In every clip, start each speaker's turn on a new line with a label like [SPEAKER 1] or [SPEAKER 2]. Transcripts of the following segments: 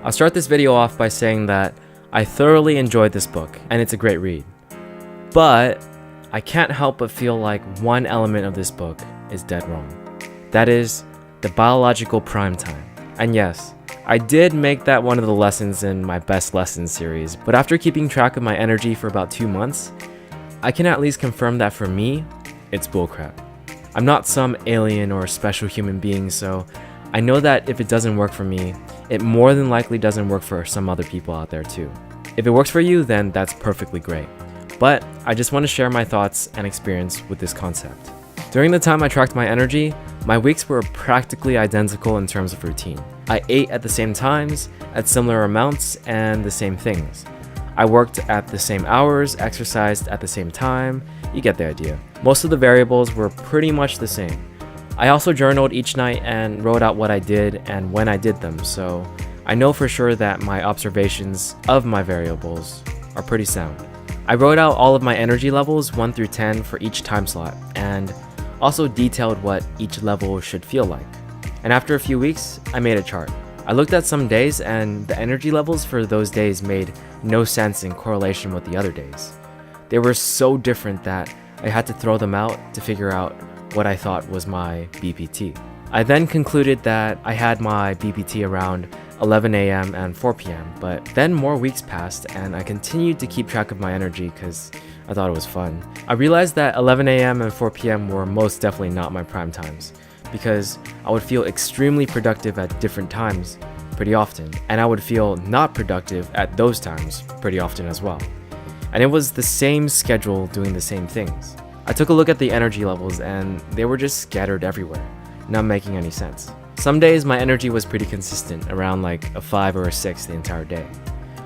[SPEAKER 1] I'll start this video off by saying that I thoroughly enjoyed this book, and it's a great read. But I can't help but feel like one element of this book is dead wrong. That is, the biological prime time. And yes, I did make that one of the lessons in my best lessons series, but after keeping track of my energy for about 2 months, I can at least confirm that for me, it's bullcrap. I'm not some alien or special human being, so I know that if it doesn't work for me, it more than likely doesn't work for some other people out there too. If it works for you, then that's perfectly great. But I just want to share my thoughts and experience with this concept. During the time I tracked my energy, my weeks were practically identical in terms of routine. I ate at the same times, at similar amounts, and the same things. I worked at the same hours, exercised at the same time, you get the idea. Most of the variables were pretty much the same. I also journaled each night and wrote out what I did and when I did them, so I know for sure that my observations of my variables are pretty sound. I wrote out all of my energy levels 1 through 10 for each time slot, and also detailed what each level should feel like. And after a few weeks, I made a chart. I looked at some days and the energy levels for those days made no sense in correlation with the other days. They were so different that I had to throw them out to figure out what I thought was my BPT. I then concluded that I had my BPT around 11 a.m. and 4 p.m., but then more weeks passed and I continued to keep track of my energy because I thought it was fun. I realized that 11 a.m. and 4 p.m. were most definitely not my prime times, because I would feel extremely productive at different times pretty often, and I would feel not productive at those times pretty often as well. And it was the same schedule doing the same things. I took a look at the energy levels and they were just scattered everywhere, not making any sense. Some days my energy was pretty consistent, around like a 5 or a 6 the entire day.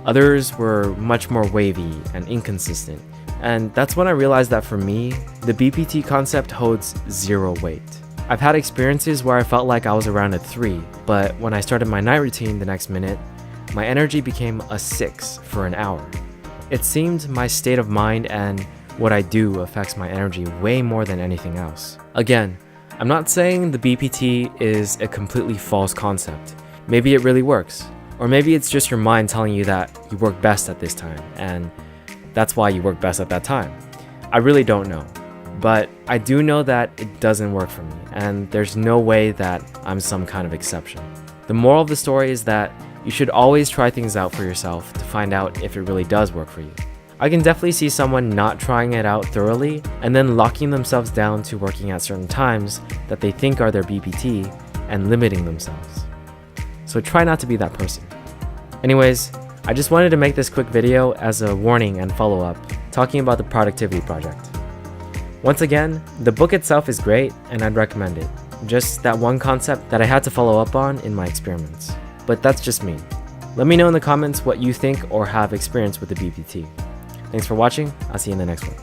[SPEAKER 1] Others were much more wavy and inconsistent, and that's when I realized that for me, the BPT concept holds zero weight. I've had experiences where I felt like I was around a 3, but when I started my night routine the next minute, my energy became a 6 for an hour. It seemed my state of mind and what I do affects my energy way more than anything else. Again, I'm not saying the BPT is a completely false concept. Maybe it really works. Or maybe it's just your mind telling you that you work best at this time, and that's why you work best at that time. I really don't know. But I do know that it doesn't work for me, and there's no way that I'm some kind of exception. The moral of the story is that you should always try things out for yourself to find out if it really does work for you. I can definitely see someone not trying it out thoroughly and then locking themselves down to working at certain times that they think are their BPT and limiting themselves. So try not to be that person. Anyways, I just wanted to make this quick video as a warning and follow-up, talking about the productivity project. Once again, the book itself is great and I'd recommend it. Just that one concept that I had to follow up on in my experiments. But that's just me. Let me know in the comments what you think or have experienced with the BPT. Thanks for watching. I'll see you in the next one.